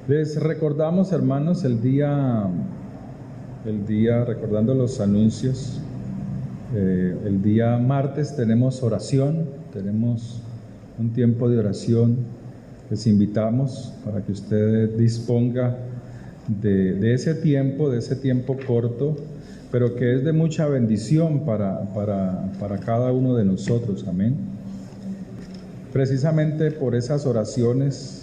Les recordamos, hermanos, el día recordando los anuncios. El día martes tenemos oración, tenemos un tiempo de oración. Les invitamos para que usted disponga de ese tiempo corto, pero que es de mucha bendición para cada uno de nosotros. Amén. Precisamente por esas oraciones,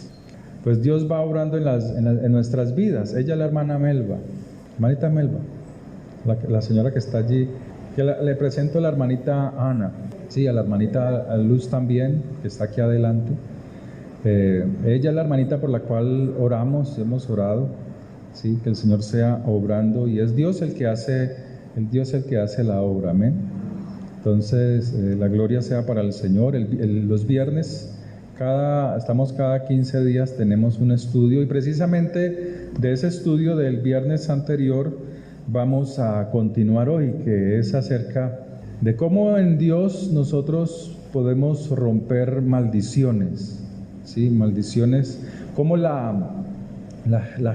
pues Dios va obrando en nuestras vidas. Ella es la hermana Melba, hermanita Melba, la señora que está allí. Le presento a la hermanita Ana, sí, a la hermanita Luz también, que está aquí adelante. Ella es la hermanita por la cual hemos orado, sí, que el Señor sea obrando, y es Dios el que hace la obra, amén. Entonces, la gloria sea para el Señor. Los viernes, estamos cada 15 días, tenemos un estudio, y precisamente de ese estudio del viernes anterior vamos a continuar hoy, que es acerca de cómo en Dios nosotros podemos romper maldiciones, ¿sí? Maldiciones, cómo la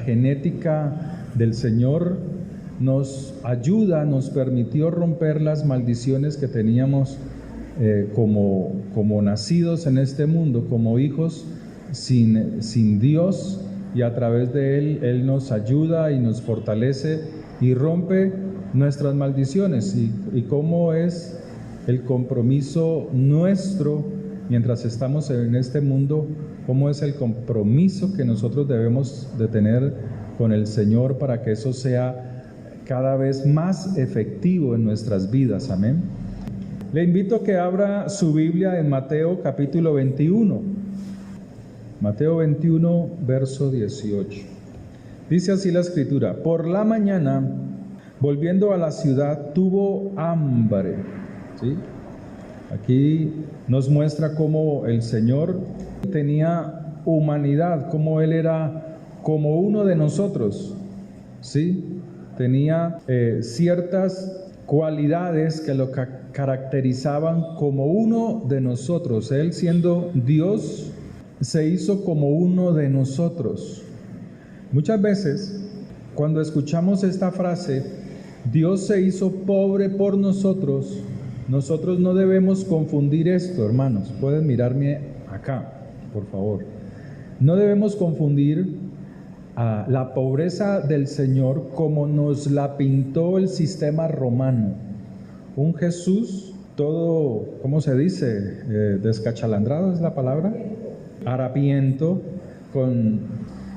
genética del Señor nos ayuda, nos permitió romper las maldiciones que teníamos como nacidos en este mundo, como hijos sin Dios, y a través de Él nos ayuda y nos fortalece y rompe nuestras maldiciones. Y cómo es el compromiso nuestro mientras estamos en este mundo, cómo es el compromiso que nosotros debemos de tener con el Señor para que eso sea cada vez más efectivo en nuestras vidas. Amén. Le invito a que abra su Biblia en Mateo capítulo 21. Mateo 21, verso 18. Dice así la Escritura: por la mañana, volviendo a la ciudad, tuvo hambre. ¿Sí? Aquí nos muestra cómo el Señor tenía humanidad, cómo Él era como uno de nosotros, ¿sí? Tenía ciertas cualidades que lo caracterizaban como uno de nosotros. Él, siendo Dios, se hizo como uno de nosotros. Muchas veces, cuando escuchamos esta frase, Dios se hizo pobre por nosotros, nosotros no debemos confundir esto, hermanos. Pueden mirarme acá, por favor. No debemos confundir la pobreza del Señor como nos la pintó el sistema romano. Un Jesús todo, ¿cómo se dice? Descachalandrado es la palabra. Harapiento,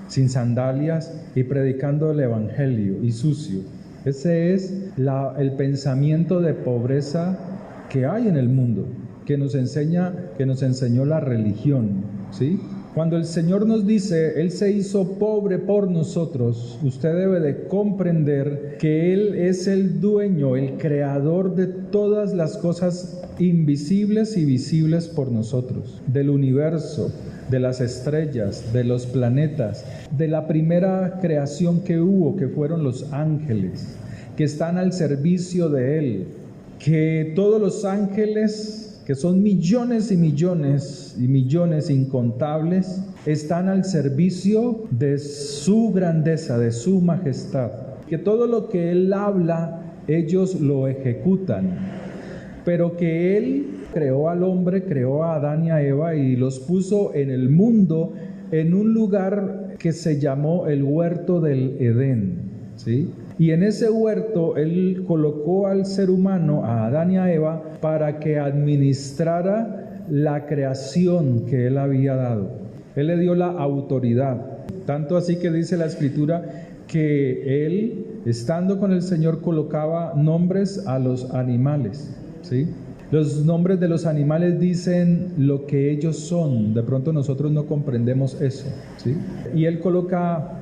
sin sandalias y predicando el evangelio, y sucio. Ese es el pensamiento de pobreza que hay en el mundo, que nos enseñó la religión, ¿sí? Cuando el Señor nos dice, Él se hizo pobre por nosotros, usted debe de comprender que Él es el dueño, el creador de todas las cosas invisibles y visibles por nosotros, del universo, de las estrellas, de los planetas, de la primera creación que hubo, que fueron los ángeles, que están al servicio de Él, que todos los ángeles, que son millones y millones y millones incontables, están al servicio de su grandeza, de su majestad, que todo lo que Él habla, ellos lo ejecutan, pero que Él creó al hombre, creó a Adán y a Eva y los puso en el mundo, en un lugar que se llamó el huerto del Edén, ¿sí? Y en ese huerto Él colocó al ser humano, a Adán y a Eva, para que administrara la creación que Él había dado. Él le dio la autoridad, tanto así que dice la Escritura que Él, estando con el Señor, colocaba nombres a los animales, ¿sí? Los nombres de los animales dicen lo que ellos son. De pronto nosotros no comprendemos eso, ¿sí? Y Él coloca...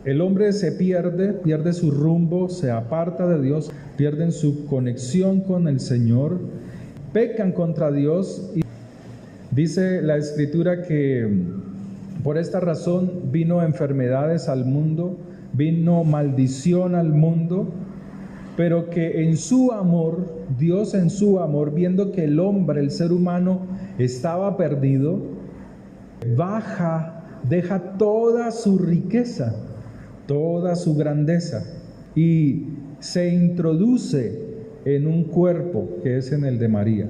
El hombre se pierde su rumbo, se aparta de Dios, pierden su conexión con el Señor, pecan contra Dios, y dice la Escritura que por esta razón vino enfermedades al mundo, vino maldición al mundo, pero que en su amor, Dios en su amor, viendo que el hombre, el ser humano, estaba perdido, baja deja toda su riqueza, toda su grandeza y se introduce en un cuerpo que es en el de María,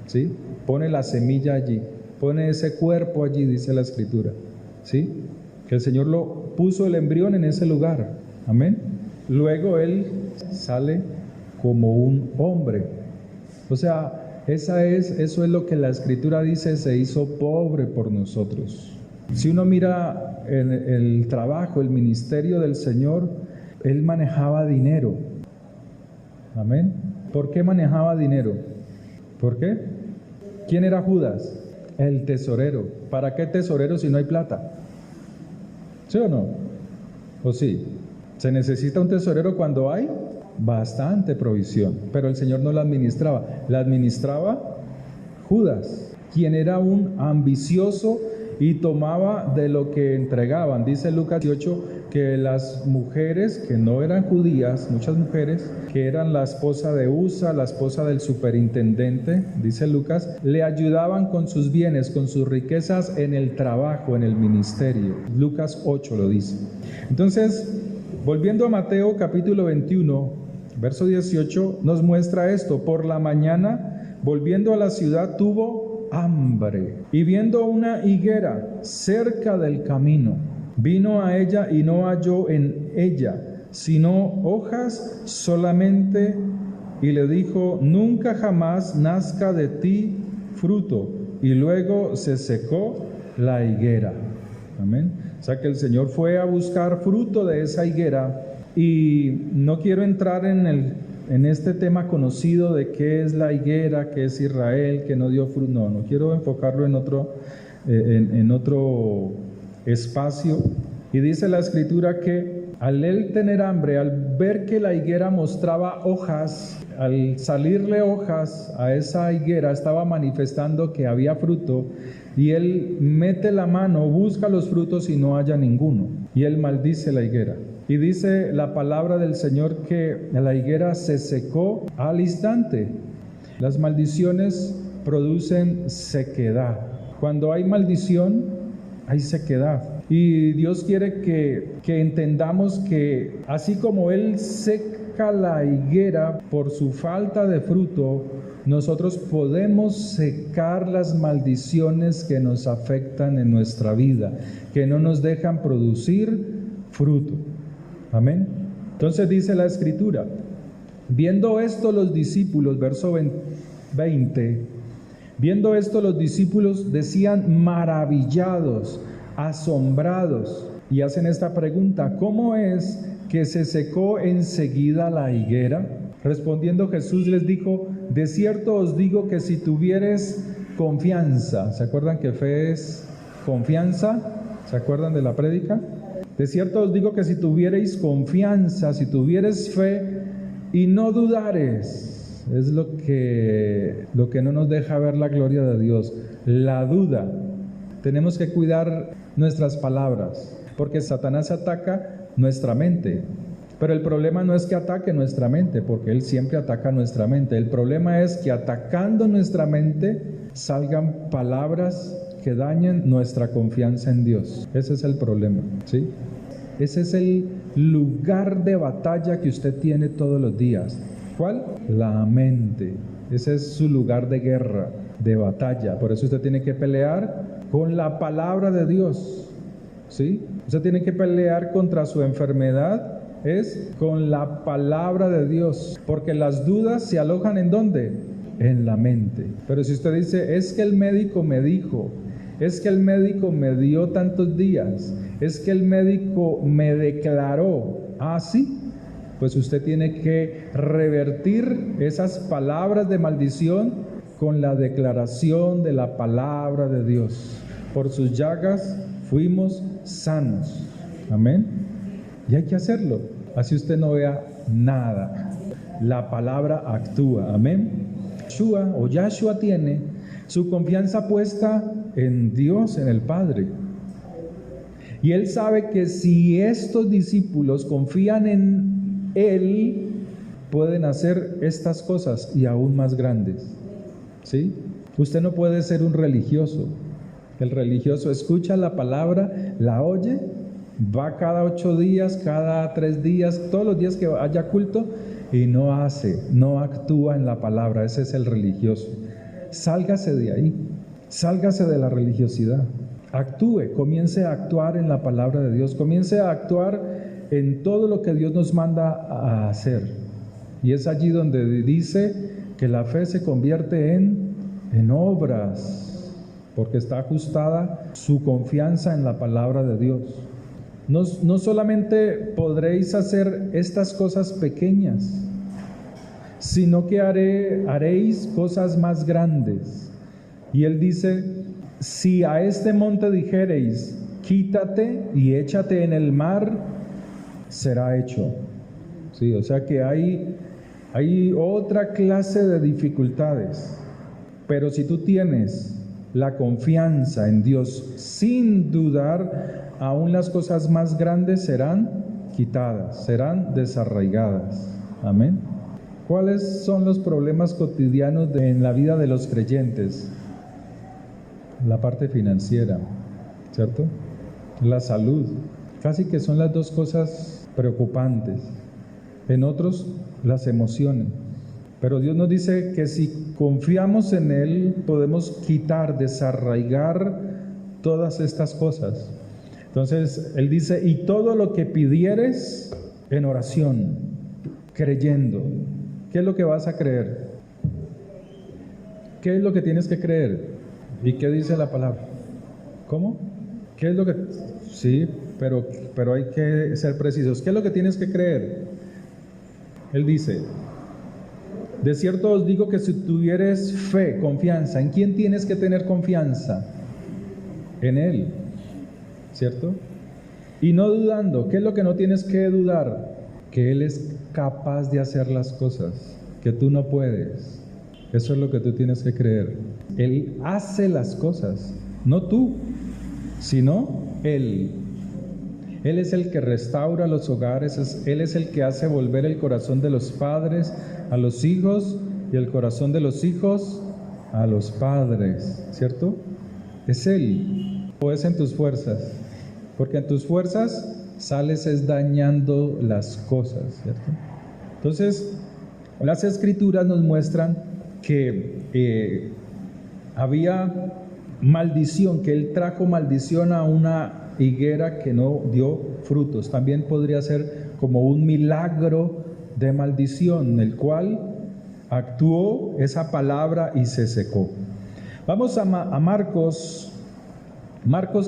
¿sí? Pone la semilla allí, pone ese cuerpo allí, dice la Escritura, ¿sí? Que el Señor lo puso el embrión en ese lugar, amén. Luego Él sale como un hombre, o sea, eso es lo que la Escritura dice, se hizo pobre por nosotros. Si uno mira el trabajo, el ministerio del Señor, Él manejaba dinero, amén. ¿Por qué manejaba dinero? ¿Por qué? ¿Quién era Judas? El tesorero. ¿Para qué tesorero si no hay plata? ¿Sí o no? ¿O sí? ¿Se necesita un tesorero cuando hay bastante provisión? Pero el Señor no la administraba. La administraba Judas, quien era un ambicioso y tomaba de lo que entregaban. Dice Lucas 18 que las mujeres que no eran judías, muchas mujeres que eran la esposa de Usa, la esposa del superintendente, dice Lucas, le ayudaban con sus bienes, con sus riquezas en el trabajo, en el ministerio. Lucas 8 lo dice. Entonces, volviendo a Mateo capítulo 21, verso 18, nos muestra esto. Por la mañana, volviendo a la ciudad, tuvo hambre, y viendo una higuera cerca del camino, vino a ella y no halló en ella sino hojas solamente, y le dijo: nunca jamás nazca de ti fruto. Y luego se secó la higuera. Amén. O sea que el Señor fue a buscar fruto de esa higuera, y no quiero entrar en este tema conocido de qué es la higuera, qué es Israel, que no dio fruto. No quiero enfocarlo en otro espacio. Y dice la Escritura que al él tener hambre, al ver que la higuera mostraba hojas, al salirle hojas a esa higuera, estaba manifestando que había fruto, y él mete la mano, busca los frutos y no halla ninguno, y él maldice la higuera. Y dice la palabra del Señor que la higuera se secó al instante. Las maldiciones producen sequedad. Cuando hay maldición, hay sequedad. Y Dios quiere que entendamos que así como Él seca la higuera por su falta de fruto, nosotros podemos secar las maldiciones que nos afectan en nuestra vida, que no nos dejan producir fruto. Amén. Entonces dice la Escritura, viendo esto los discípulos, verso 20, viendo esto los discípulos decían maravillados, asombrados, y hacen esta pregunta: ¿cómo es que se secó enseguida la higuera? Respondiendo Jesús les dijo: de cierto os digo que si tuviereis confianza, ¿se acuerdan que fe es confianza? ¿Se acuerdan de la prédica? De cierto os digo que si tuviereis confianza, si tuviereis fe y no dudares, es lo que no nos deja ver la gloria de Dios, la duda. Tenemos que cuidar nuestras palabras, porque Satanás ataca nuestra mente. Pero el problema no es que ataque nuestra mente, porque él siempre ataca nuestra mente. El problema es que atacando nuestra mente salgan palabras que dañen nuestra confianza en Dios. Ese es el problema, ¿sí? Ese es el lugar de batalla que usted tiene todos los días. ¿Cuál? La mente. Ese es su lugar de guerra, de batalla. Por eso usted tiene que pelear con la palabra de Dios, ¿sí? Usted tiene que pelear contra su enfermedad, es con la palabra de Dios, porque las dudas se alojan ¿en dónde? En la mente. Pero si usted dice: es que el médico me dijo, es que el médico me dio tantos días, es que el médico me declaró, sí, pues usted tiene que revertir esas palabras de maldición con la declaración de la palabra de Dios. Por sus llagas fuimos sanos. Amén. Y hay que hacerlo, así usted no vea nada. La palabra actúa. Amén. Yahshua tiene su confianza puesta en Dios, en el Padre. Y él sabe que si estos discípulos confían en él, pueden hacer estas cosas y aún más grandes, ¿sí? Usted no puede ser un religioso. El religioso escucha la palabra, la oye, va cada 8 días, cada 3 días, todos los días que haya culto y no actúa en la palabra. Ese es el religioso. Sálgase de ahí, sálgase de la religiosidad. Actúe, comience a actuar en la palabra de Dios, comience a actuar en todo lo que Dios nos manda a hacer. Y es allí donde dice que la fe se convierte en obras, porque está ajustada su confianza en la palabra de Dios. No solamente podréis hacer estas cosas pequeñas, sino que haréis cosas más grandes. Y Él dice: si a este monte dijereis, quítate y échate en el mar, será hecho. Sí, o sea que hay otra clase de dificultades. Pero si tú tienes la confianza en Dios sin dudar, aún las cosas más grandes serán quitadas, serán desarraigadas. Amén. ¿Cuáles son los problemas cotidianos en la vida de los creyentes? La parte financiera, ¿cierto? La salud. Casi que son las dos cosas preocupantes. En otros, las emociones. Pero Dios nos dice que si confiamos en Él, podemos quitar, desarraigar todas estas cosas. Entonces, Él dice: y todo lo que pidieres en oración, creyendo. ¿Qué es lo que vas a creer? ¿Qué es lo que tienes que creer? ¿Y qué dice la palabra? ¿Cómo? ¿Qué es lo que...? Sí, pero hay que ser precisos. ¿Qué es lo que tienes que creer? Él dice: de cierto os digo que si tuvieres fe, confianza, ¿en quién tienes que tener confianza? En Él, ¿cierto? Y no dudando. ¿Qué es lo que no tienes que dudar? Que Él es capaz de hacer las cosas que tú no puedes. Eso es lo que tú tienes que creer. Él hace las cosas, no tú, sino Él. Él es el que restaura los hogares, Él es el que hace volver el corazón de los padres a los hijos y el corazón de los hijos a los padres, ¿cierto? Es Él. ¿O es en tus fuerzas? Porque en tus fuerzas sales dañando las cosas, ¿cierto? Entonces, las Escrituras nos muestran que había maldición, que Él trajo maldición a una higuera que no dio frutos. También podría ser como un milagro de maldición, el cual actuó esa palabra y se secó. Vamos a Marcos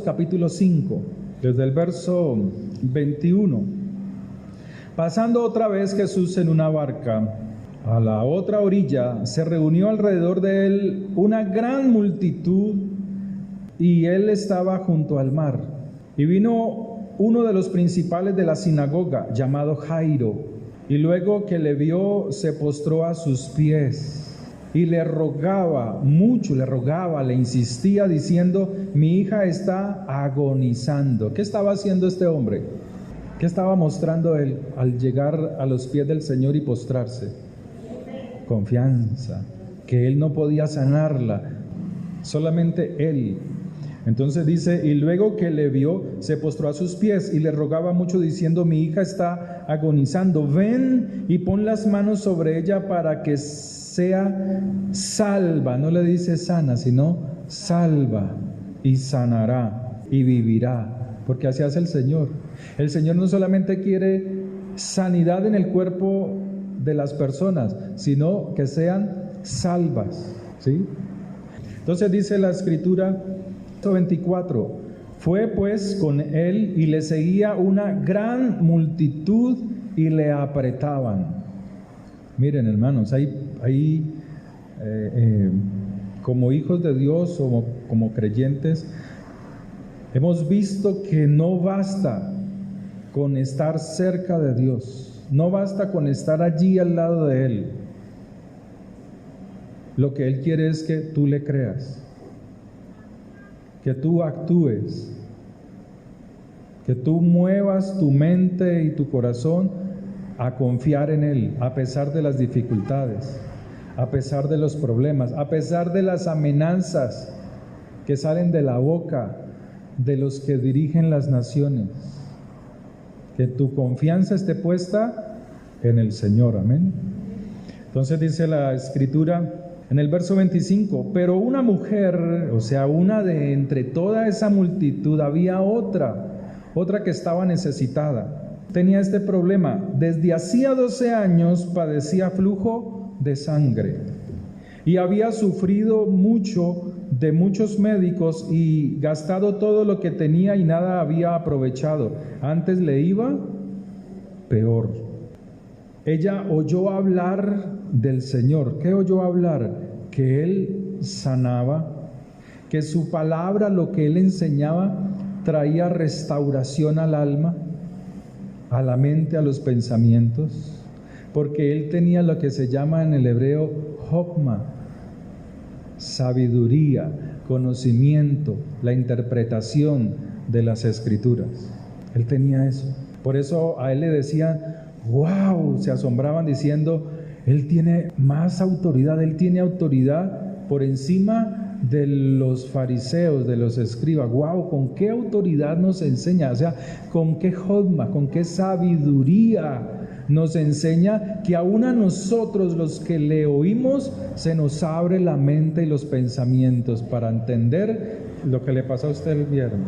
capítulo 5, desde el verso 21. Pasando otra vez Jesús en una barca a la otra orilla, se reunió alrededor de él una gran multitud, y él estaba junto al mar. Y vino uno de los principales de la sinagoga, llamado Jairo, y luego que le vio, se postró a sus pies y le rogaba mucho, le insistía diciendo: mi hija está agonizando. ¿Qué estaba haciendo este hombre? ¿Qué estaba mostrando él al llegar a los pies del Señor y postrarse? Confianza, que él no podía sanarla, solamente él. Entonces dice: y luego que le vio, se postró a sus pies y le rogaba mucho diciendo: mi hija está agonizando, ven y pon las manos sobre ella para que sea salva. No le dice sana, sino salva, y sanará y vivirá, porque así hace el Señor. El Señor no solamente quiere sanidad en el cuerpo de las personas, sino que sean salvas, ¿sí? Entonces dice la Escritura, 24, fue pues con él y le seguía una gran multitud y le apretaban. Miren, hermanos, como hijos de Dios o como creyentes, hemos visto que no basta con estar cerca de Dios. No basta con estar allí al lado de Él. Lo que Él quiere es que tú le creas, que tú actúes, que tú muevas tu mente y tu corazón a confiar en Él, a pesar de las dificultades, a pesar de los problemas, a pesar de las amenazas que salen de la boca de los que dirigen las naciones. Que tu confianza esté puesta en el Señor, amén. Entonces dice la Escritura en el verso 25, pero una mujer, o sea, una de entre toda esa multitud, había otra que estaba necesitada. Tenía este problema, desde hacía 12 años padecía flujo de sangre y había sufrido mucho de muchos médicos y gastado todo lo que tenía y nada había aprovechado. Antes le iba peor. Ella oyó hablar del Señor. ¿Qué oyó hablar? Que Él sanaba, que su palabra, lo que Él enseñaba, traía restauración al alma, a la mente, a los pensamientos, porque Él tenía lo que se llama en el hebreo Jokma, sabiduría, conocimiento, la interpretación de las Escrituras. Él tenía eso. Por eso a Él le decían, wow, se asombraban diciendo, Él tiene más autoridad, Él tiene autoridad por encima de los fariseos, de los escribas. Wow, ¿con qué autoridad nos enseña? O sea, ¿con qué jokma, con qué sabiduría nos enseña que aún a nosotros los que le oímos se nos abre la mente y los pensamientos para entender lo que le pasó a usted el viernes?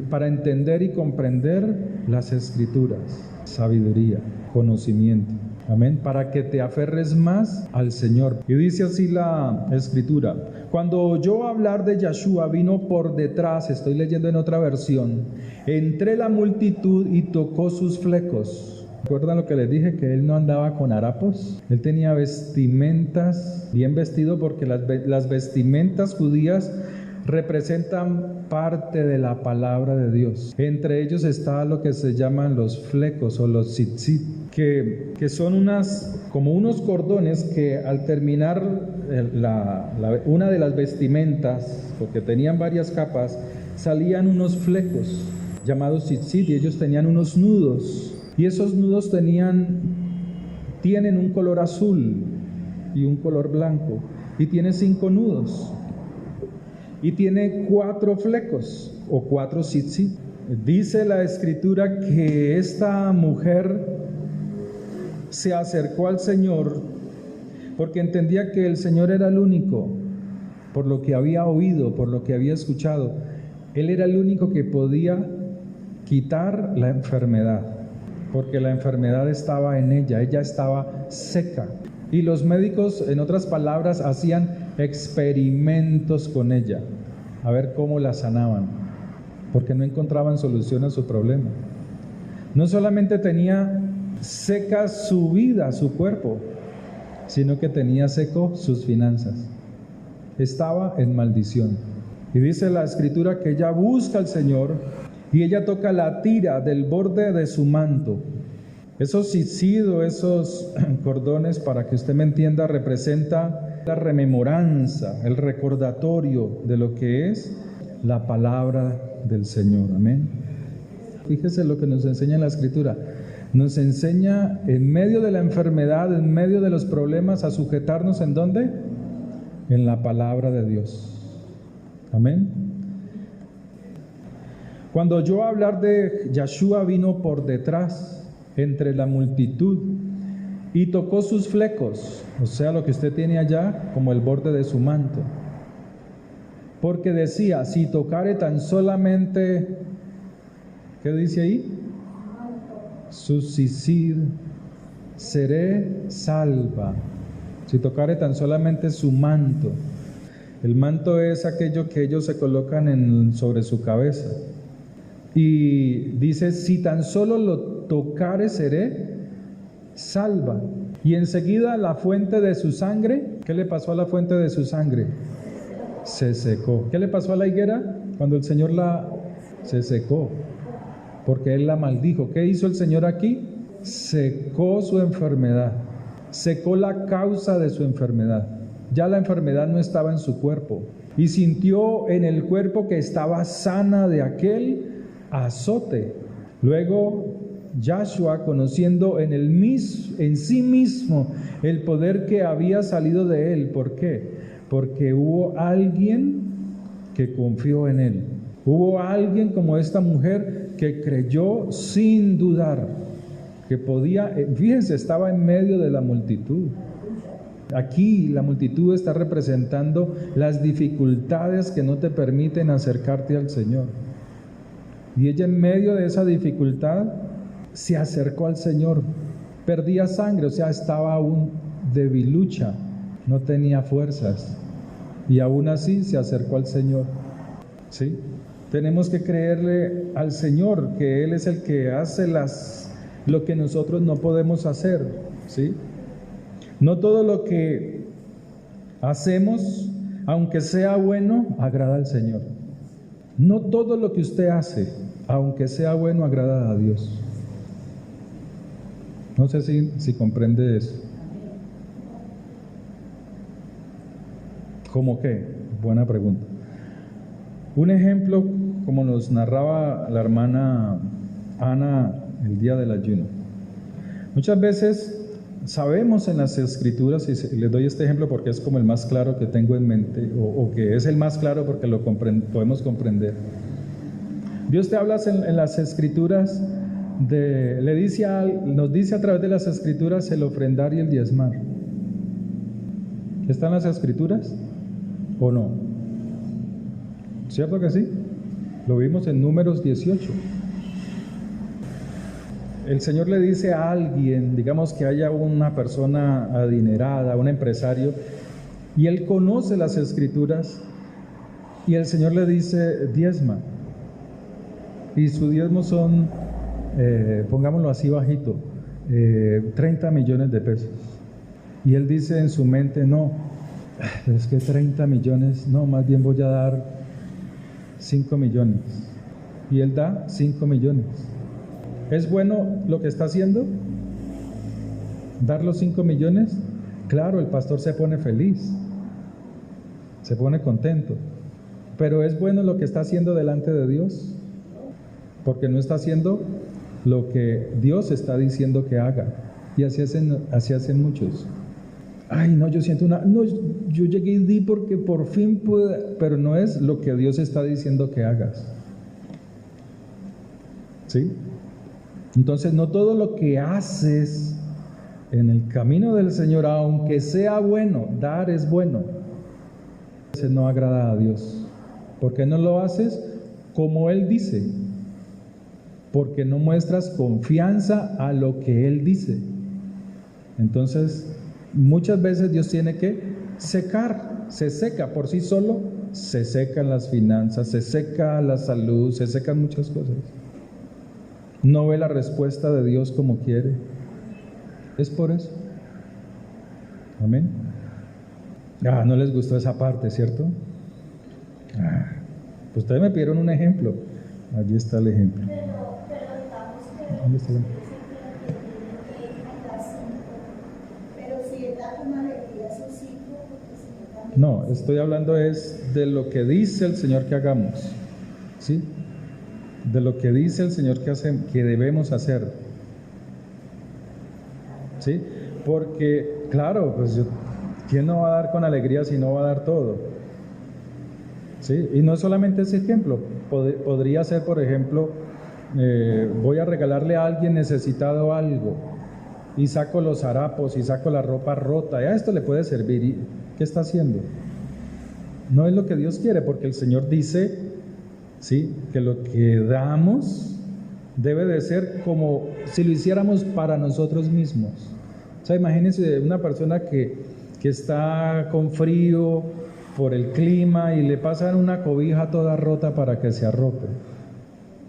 Para entender y comprender las Escrituras, sabiduría, conocimiento. Amén, para que te aferres más al Señor. Y dice así la Escritura: cuando oyó hablar de Yeshua, vino por detrás, estoy leyendo en otra versión, entre la multitud y tocó sus flecos. ¿Recuerdan lo que les dije? Que él no andaba con harapos. Él tenía vestimentas, bien vestido, porque las vestimentas judías representan parte de la palabra de Dios. Entre ellos está lo que se llaman los flecos o los tzitzit, que son como unos cordones que al terminar una de las vestimentas, porque tenían varias capas, salían unos flecos llamados tzitzit, y ellos tenían unos nudos, y esos nudos tienen un color azul y un color blanco, y tiene 5 nudos. Y tiene 4 flecos o 4 tzitzit. Dice la Escritura que esta mujer se acercó al Señor porque entendía que el Señor era el único, por lo que había oído, por lo que había escuchado. Él era el único que podía quitar la enfermedad, porque la enfermedad estaba en ella estaba seca. Y los médicos, en otras palabras, hacían experimentos con ella, a ver cómo la sanaban, porque no encontraban solución a su problema. No solamente tenía seca su vida, su cuerpo, sino que tenía seco sus finanzas. Estaba en maldición. Y dice la Escritura que ella busca al Señor y ella toca la tira del borde de su manto. Esos tzitzit, esos cordones, para que usted me entienda, representa la rememoranza, el recordatorio de lo que es la palabra del Señor. Amén. Fíjese lo que nos enseña la Escritura. Nos enseña en medio de la enfermedad, en medio de los problemas, a sujetarnos ¿en dónde? En la palabra de Dios. Amén. Cuando oyó hablar de Yeshua, vino por detrás, entre la multitud, y tocó sus flecos, o sea, lo que usted tiene allá, como el borde de su manto, porque decía, si tocare tan solamente, ¿qué dice ahí? Su tzitzit, seré salva. Si tocare tan solamente su manto. El manto es aquello que ellos se colocan sobre su cabeza. Y dice, si tan solo lo tocare seré salva. Y enseguida la fuente de su sangre, ¿qué le pasó a la fuente de su sangre? Se secó. ¿Qué le pasó a la higuera cuando el Señor se secó? Porque Él la maldijo. ¿Qué hizo el Señor aquí? Secó su enfermedad, secó la causa de su enfermedad. Ya la enfermedad no estaba en su cuerpo, y sintió en el cuerpo que estaba sana de aquel azote. Luego Yahshua, conociendo en sí mismo el poder que había salido de él. ¿Por qué? Porque hubo alguien que confió en Él. Hubo alguien como esta mujer que creyó sin dudar, que podía, fíjense, estaba en medio de la multitud. Aquí la multitud está representando las dificultades que no te permiten acercarte al Señor. Y ella en medio de esa dificultad se acercó al Señor. Perdía sangre, o sea, estaba aún debilucha, no tenía fuerzas. Y aún así se acercó al Señor. ¿Sí? Tenemos que creerle al Señor, que Él es el que hace lo que nosotros no podemos hacer. ¿Sí? No todo lo que hacemos, aunque sea bueno, agrada al Señor. No todo lo que usted hace, aunque sea bueno, agrada a Dios. No sé si comprende eso. ¿Cómo qué? Buena pregunta. Un ejemplo, como nos narraba la hermana Ana el día del ayuno. Muchas veces sabemos en las Escrituras, y les doy este ejemplo porque es como el más claro que tengo en mente, o que es el más claro porque lo podemos comprender. Dios te habla en las Escrituras, nos dice a través de las Escrituras el ofrendar y el diezmar. ¿Están las Escrituras o no? ¿Cierto que sí? Lo vimos en Números 18. El Señor le dice a alguien, digamos que haya una persona adinerada, un empresario, y él conoce las Escrituras, y el Señor le dice, diezma. Y su diezmo son, pongámoslo así bajito, 30 millones de pesos. Y él dice en su mente, no, es que 30 millones, no, más bien voy a dar 5 millones. Y él da 5 millones. ¿Es bueno lo que está haciendo? ¿Dar los 5 millones? Claro, el pastor se pone feliz, se pone contento. Pero ¿es bueno lo que está haciendo delante de Dios? Porque no está haciendo lo que Dios está diciendo que haga. Y así hacen muchos. Ay, no, yo siento no, yo llegué y di porque por fin pude, pero no es lo que Dios está diciendo que hagas. ¿Sí? Entonces, no todo lo que haces en el camino del Señor, aunque sea bueno, dar es bueno, ese no agrada a Dios. ¿Por qué no lo haces como Él dice? Porque no muestras confianza a lo que Él dice. Entonces, muchas veces Dios tiene que secar, se seca por sí solo, se secan las finanzas, se seca la salud, se secan muchas cosas. No ve la respuesta de Dios como quiere. Es por eso. Amén. No les gustó esa parte, ¿cierto? Pues ustedes me pidieron un ejemplo. Allí está el ejemplo. ¿Dónde está el ejemplo? No, estoy hablando es de lo que dice el Señor que hagamos. ¿Sí? De lo que dice el Señor que debemos hacer. ¿Sí? Porque, claro, pues ¿quién no va a dar con alegría si no va a dar todo? ¿Sí? Y no es solamente ese ejemplo, podría ser, por ejemplo, voy a regalarle a alguien necesitado algo y saco los harapos y saco la ropa rota, y a esto le puede servir. ¿Y qué está haciendo? No es lo que Dios quiere, porque el Señor dice, ¿sí?, que lo que damos debe de ser como si lo hiciéramos para nosotros mismos. O sea, imagínense una persona que está con frío por el clima y le pasan una cobija toda rota para que se arrope.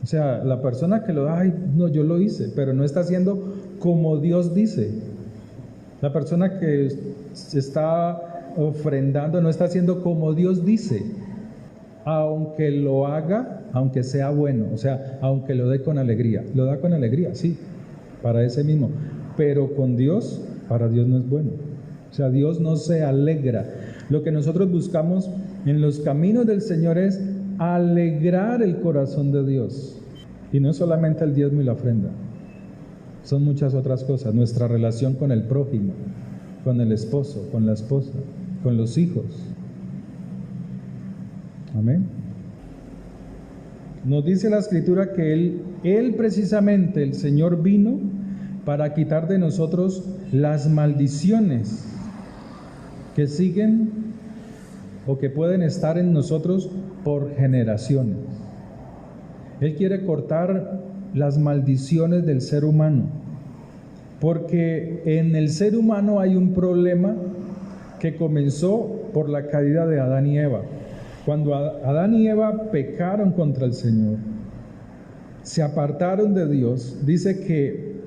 O sea, la persona que lo da, ay, no, yo lo hice, pero no está haciendo como Dios dice. La persona que está ofrendando no está haciendo como Dios dice. Aunque lo haga, aunque sea bueno, o sea, aunque lo dé con alegría. Lo da con alegría, sí, para ese mismo. Pero con Dios, para Dios no es bueno. O sea, Dios no se alegra. Lo que nosotros buscamos en los caminos del Señor es alegrar el corazón de Dios. Y no solamente el diezmo y la ofrenda. Son muchas otras cosas. Nuestra relación con el prójimo, con el esposo, con la esposa, con los hijos. Amén. Nos dice la Escritura que Él precisamente, el Señor, vino para quitar de nosotros las maldiciones que siguen o que pueden estar en nosotros por generaciones. Él quiere cortar las maldiciones del ser humano, porque en el ser humano hay un problema que comenzó por la caída de Adán y Eva. Cuando Adán y Eva pecaron contra el Señor, se apartaron de Dios, dice que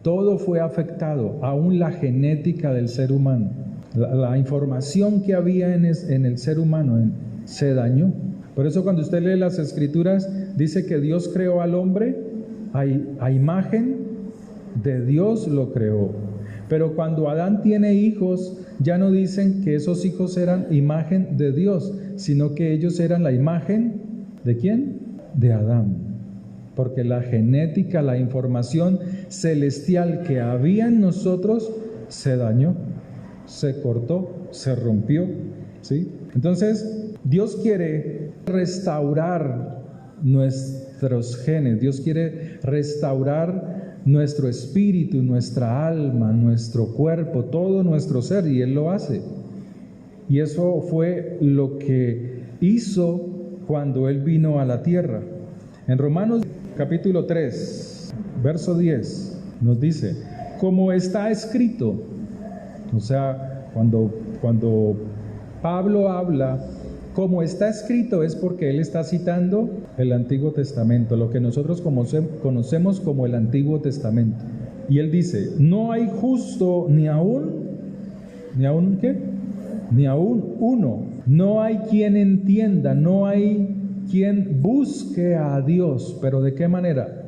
todo fue afectado, aún la genética del ser humano. La información que había en el ser humano se dañó. Por eso cuando usted lee las Escrituras, dice que Dios creó al hombre a imagen de Dios lo creó. Pero cuando Adán tiene hijos, ya no dicen que esos hijos eran imagen de Dios, sino que ellos eran la imagen ¿de quién? De Adán. Porque la genética, la información celestial que había en nosotros se dañó, se cortó, se rompió, ¿sí? Entonces, Dios quiere restaurar nuestros genes, Dios quiere restaurar nuestro espíritu, nuestra alma, nuestro cuerpo, todo nuestro ser, y Él lo hace. Y eso fue lo que hizo cuando Él vino a la tierra. En Romanos capítulo 3, verso 10, nos dice, como está escrito. O sea, cuando Pablo habla, como está escrito, es porque él está citando el Antiguo Testamento, lo que nosotros conocemos como el Antiguo Testamento. Y él dice, no hay justo ni aún ¿qué? Ni aún uno. No hay quien entienda, no hay quien busque a Dios. ¿Pero de qué manera?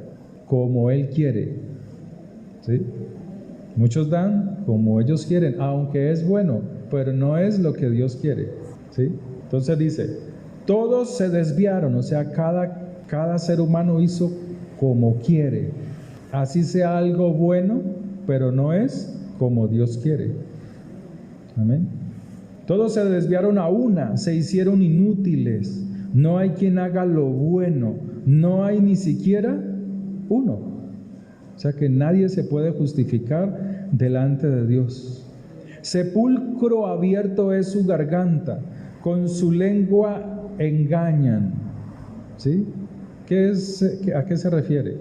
Como Él quiere. ¿Sí? Muchos dan como ellos quieren, aunque es bueno, pero no es lo que Dios quiere. ¿Sí? Entonces dice, todos se desviaron, o sea, cada ser humano hizo como quiere. Así sea algo bueno, pero no es como Dios quiere. Amén. Todos se desviaron a una, se hicieron inútiles. No hay quien haga lo bueno, no hay ni siquiera uno. O sea que nadie se puede justificar delante de Dios. Sepulcro abierto es su garganta, con su lengua engañan. ¿Sí? ¿A qué se refiere?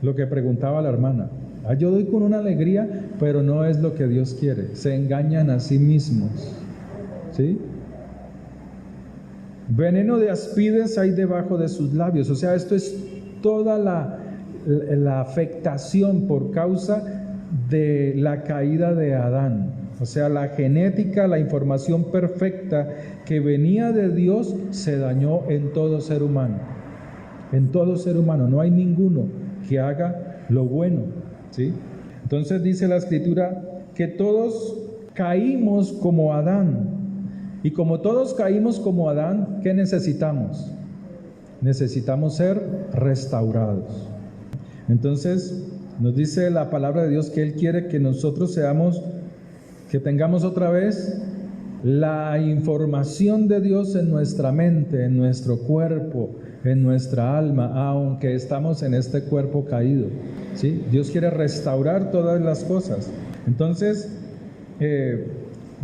Lo que preguntaba la hermana. Yo doy con una alegría, pero no es lo que Dios quiere. Se engañan a sí mismos. ¿Sí? Veneno de aspides hay debajo de sus labios. O sea, esto es toda la afectación por causa de la caída de Adán. O sea, la genética, la información perfecta que venía de Dios se dañó en todo ser humano. En todo ser humano. No hay ninguno que haga lo bueno. ¿Sí? Entonces dice la Escritura que todos caímos como Adán. Y como todos caímos como Adán, ¿qué necesitamos? Necesitamos ser restaurados. Entonces nos dice la palabra de Dios que Él quiere que nosotros que tengamos otra vez la información de Dios en nuestra mente, en nuestro cuerpo, en nuestra alma, aunque estamos en este cuerpo caído. ¿Sí? Dios quiere restaurar todas las cosas. Entonces,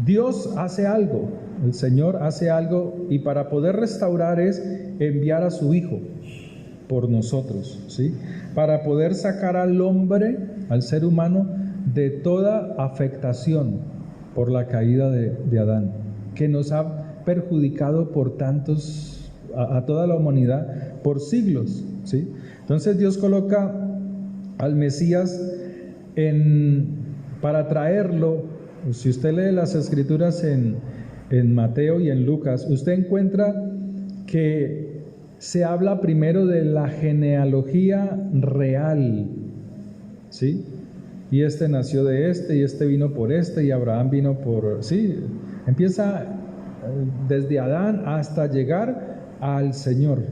Dios hace algo, el Señor hace algo, y para poder restaurar es enviar a su Hijo por nosotros, ¿sí? Para poder sacar al hombre, al ser humano, de toda afectación por la caída de Adán, que nos ha perjudicado por tantos, a toda la humanidad, por siglos, ¿sí? Entonces Dios coloca al Mesías para traerlo. Si usted lee las Escrituras en Mateo y en Lucas, usted encuentra que se habla primero de la genealogía real, ¿sí? Y este nació de este, y este vino por este, y Abraham vino por... Sí, empieza desde Adán hasta llegar al Señor.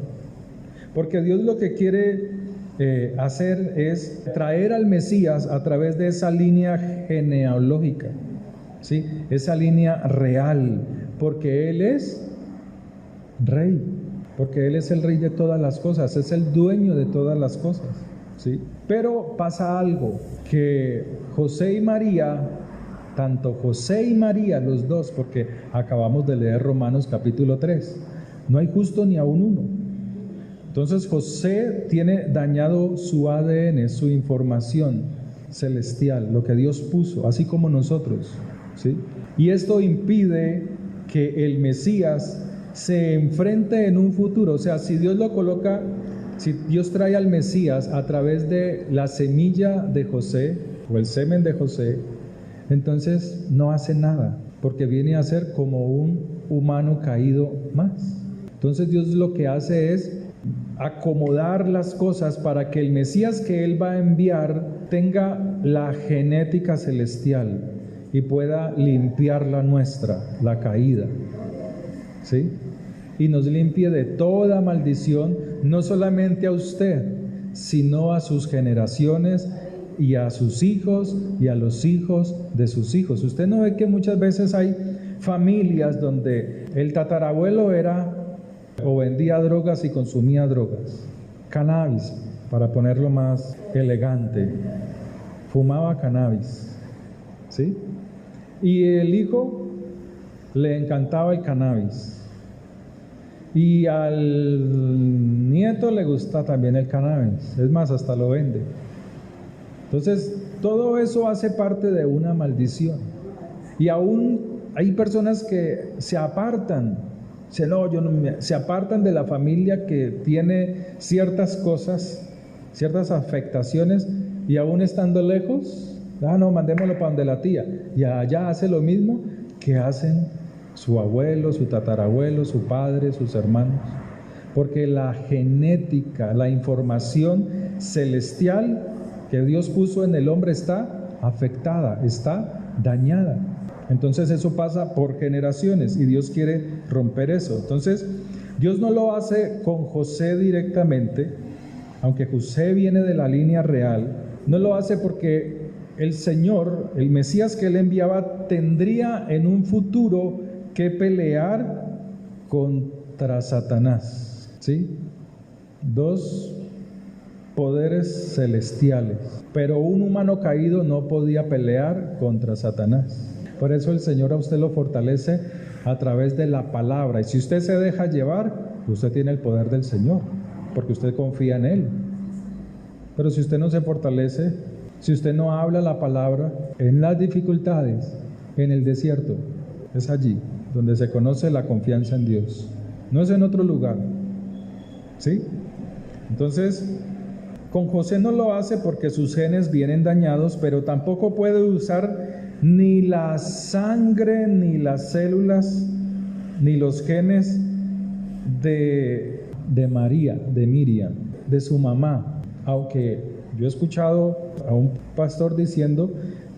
Porque Dios lo que quiere hacer es traer al Mesías a través de esa línea genealógica, ¿sí? Esa línea real, porque Él es Rey. porque Él es el Rey de todas las cosas, es el dueño de todas las cosas, ¿sí? Pero pasa algo, que José y María, tanto José y María, los dos, porque acabamos de leer Romanos capítulo 3, no hay justo ni aún uno. Entonces José tiene dañado su ADN, su información celestial, lo que Dios puso, así como nosotros, ¿sí? Y esto impide que el Mesías se enfrente en un futuro. O sea, si Dios lo coloca, si Dios trae al Mesías a través de la semilla de José o el semen de José, entonces no hace nada, porque viene a ser como un humano caído más. Entonces Dios lo que hace es acomodar las cosas para que el Mesías que Él va a enviar tenga la genética celestial y pueda limpiar la nuestra, la caída, ¿sí? Y nos limpie de toda maldición, no solamente a usted, sino a sus generaciones y a sus hijos y a los hijos de sus hijos. Usted no ve que muchas veces hay familias donde el tatarabuelo era o vendía drogas y consumía drogas, cannabis, para ponerlo más elegante, fumaba cannabis, ¿sí? Y el hijo le encantaba el cannabis, y al nieto le gusta también el cannabis, es más, hasta lo vende. Entonces, todo eso hace parte de una maldición. Y aún hay personas que se apartan, se apartan de la familia que tiene ciertas cosas, ciertas afectaciones, y aún estando lejos, no, mandémoslo para donde la tía, y allá hace lo mismo que hacen su abuelo, su tatarabuelo, su padre, sus hermanos, porque la genética, la información celestial que Dios puso en el hombre está afectada, está dañada. Entonces eso pasa por generaciones y Dios quiere romper eso. Entonces Dios no lo hace con José directamente, aunque José viene de la línea real, no lo hace porque el Señor, el Mesías que Él enviaba, tendría en un futuro que pelear contra Satanás, ¿sí? Dos poderes celestiales, pero un humano caído no podía pelear contra Satanás. Por eso el Señor a usted lo fortalece a través de la palabra, y si usted se deja llevar, usted tiene el poder del Señor, porque usted confía en Él. Pero si usted no se fortalece, si usted no habla la palabra, en las dificultades, en el desierto, es allí donde se conoce la confianza en Dios, no es en otro lugar, ¿sí? Entonces, con José no lo hace porque sus genes vienen dañados, pero tampoco puede usar ni la sangre, ni las células, ni los genes de María, de Miriam, de su mamá, aunque yo he escuchado a un pastor diciendo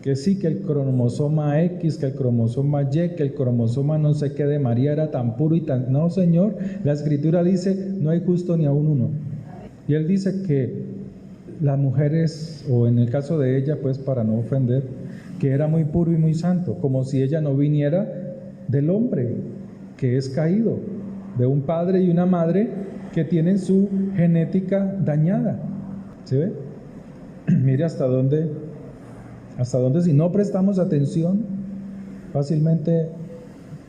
que sí, que el cromosoma X, que el cromosoma Y, que el cromosoma no sé qué de María era tan puro y tan... No, Señor, la Escritura dice, no hay justo ni aún uno. Y Él dice que las mujeres, o en el caso de ella, pues para no ofender, que era muy puro y muy santo, como si ella no viniera del hombre, que es caído, de un padre y una madre que tienen su genética dañada. ¿Sí ve? Mire hasta dónde si no prestamos atención, fácilmente,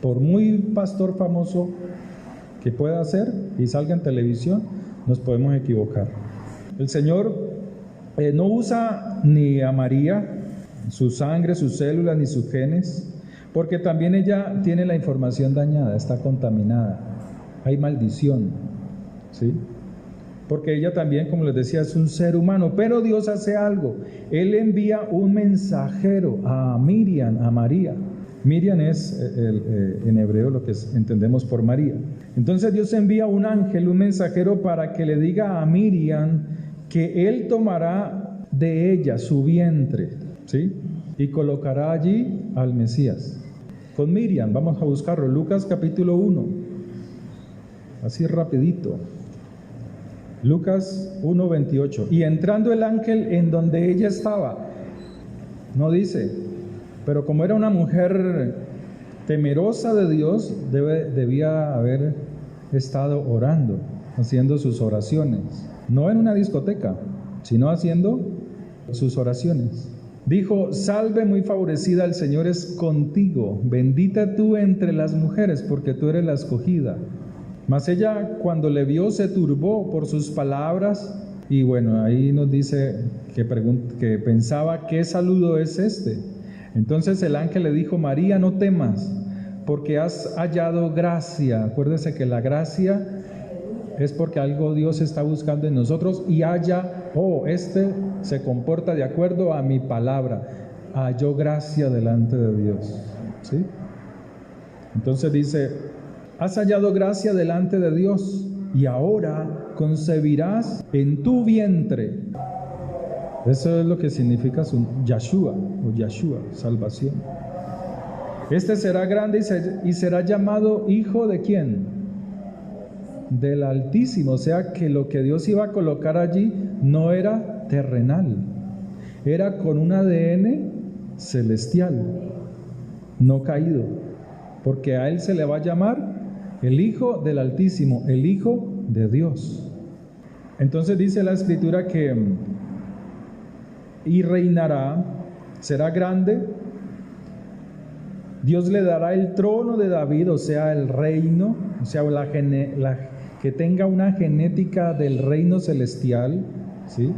por muy pastor famoso que pueda ser y salga en televisión, nos podemos equivocar. El Señor no usa ni a María, su sangre, sus células, ni sus genes, porque también ella tiene la información dañada, está contaminada, hay maldición, ¿sí? Porque ella también, como les decía, es un ser humano, pero Dios hace algo. Él envía un mensajero a Miriam, a María. Miriam es en hebreo lo que entendemos por María. Entonces Dios envía un ángel, un mensajero, para que le diga a Miriam que Él tomará de ella su vientre, ¿sí? Y colocará allí al Mesías. Con Miriam, vamos a buscarlo, Lucas capítulo 1, así rapidito. Lucas 1:28. Y entrando el ángel en donde ella estaba, no dice, pero como era una mujer temerosa de Dios, debía haber estado orando, haciendo sus oraciones. No en una discoteca, sino haciendo sus oraciones. Dijo: salve muy favorecida, el Señor es contigo, bendita tú entre las mujeres, porque tú eres la escogida. Mas ella, cuando le vio, se turbó por sus palabras, y bueno, ahí nos dice que pensaba: ¿qué saludo es este? Entonces el ángel le dijo: María, no temas, porque has hallado gracia. Acuérdese que la gracia es porque algo Dios está buscando en nosotros y este se comporta de acuerdo a mi palabra. Halló gracia delante de Dios, ¿sí? Entonces dice: has hallado gracia delante de Dios y ahora concebirás en tu vientre. Eso es lo que significa Yahshua, salvación. Este será grande y será llamado hijo de ¿quién? Del Altísimo. O sea que lo que Dios iba a colocar allí no era terrenal, era con un ADN celestial, no caído, porque a él se le va a llamar el Hijo del Altísimo, el Hijo de Dios. Entonces dice la Escritura que y reinará, será grande, Dios le dará el trono de David, o sea, el reino, o sea, que tenga una genética del reino celestial, ¿sí?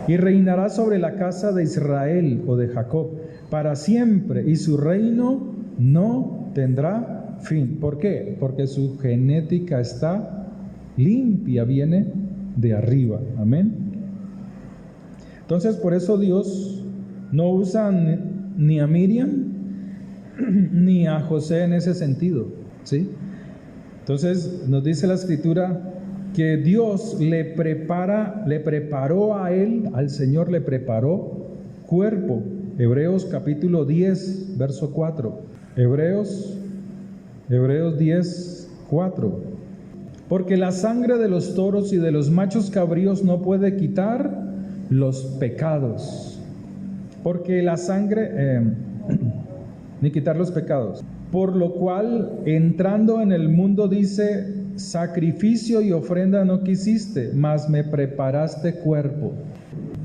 Y reinará sobre la casa de Israel o de Jacob para siempre, y su reino no tendrá fin. ¿Por qué? Porque su genética está limpia, viene de arriba. Amén. Entonces, por eso Dios no usa ni a Miriam ni a José en ese sentido, ¿sí? Entonces nos dice la Escritura que Dios le preparó a él, al Señor le preparó cuerpo. Hebreos capítulo 10, verso 4. Hebreos 10, 4. Porque la sangre de los toros y de los machos cabríos no puede quitar los pecados. Porque la sangre, ni quitar los pecados. Por lo cual, entrando en el mundo, dice: sacrificio y ofrenda no quisiste, mas me preparaste cuerpo.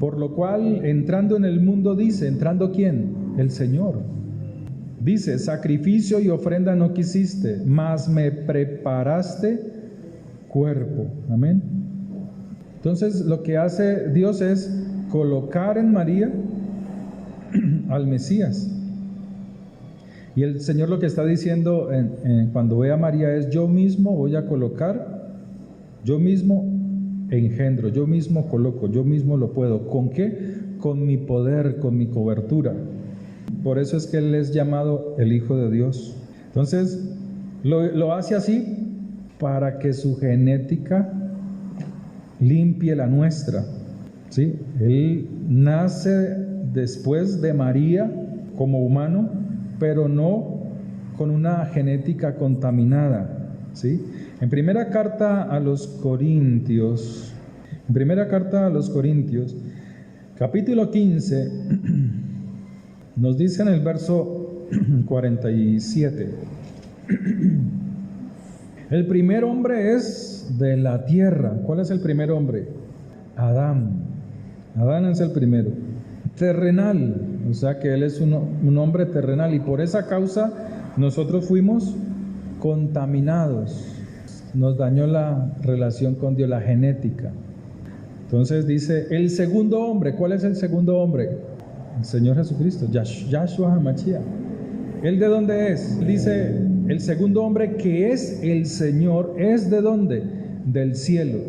Por lo cual, entrando en el mundo, dice: ¿entrando quién? El Señor. Dice: sacrificio y ofrenda no quisiste, mas me preparaste cuerpo. Amén. Entonces, lo que hace Dios es colocar en María al Mesías. Y el Señor lo que está diciendo cuando ve a María es: yo mismo voy a colocar, yo mismo engendro, yo mismo coloco, yo mismo lo puedo. ¿Con qué? Con mi poder, con mi cobertura. Por eso es que Él es llamado el Hijo de Dios. Entonces, lo hace así para que su genética limpie la nuestra, ¿sí? Él nace después de María como humano, pero no con una genética contaminada, ¿sí? En primera carta a los Corintios, capítulo 15, nos dice en el verso 47, el primer hombre es de la tierra. ¿Cuál es el primer hombre? Adán. Adán es el primero. Terrenal, o sea que él es un hombre terrenal, y por esa causa nosotros fuimos contaminados. Nos dañó la relación con Dios, la genética. Entonces dice, el segundo hombre. ¿Cuál es el segundo hombre? El Señor Jesucristo, Yahshua HaMashiach. ¿Él de dónde es? Dice, el segundo hombre, que es el Señor, ¿es de dónde? Del cielo.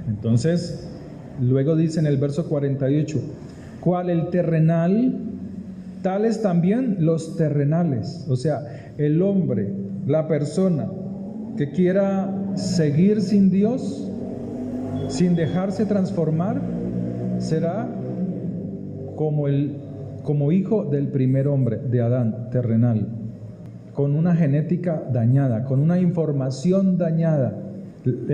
Entonces, luego dice en el verso 48, ¿cuál el terrenal? Tales también los terrenales. O sea, el hombre, la persona que quiera seguir sin Dios, sin dejarse transformar, será como hijo del primer hombre, de Adán, terrenal, con una genética dañada, con una información dañada. En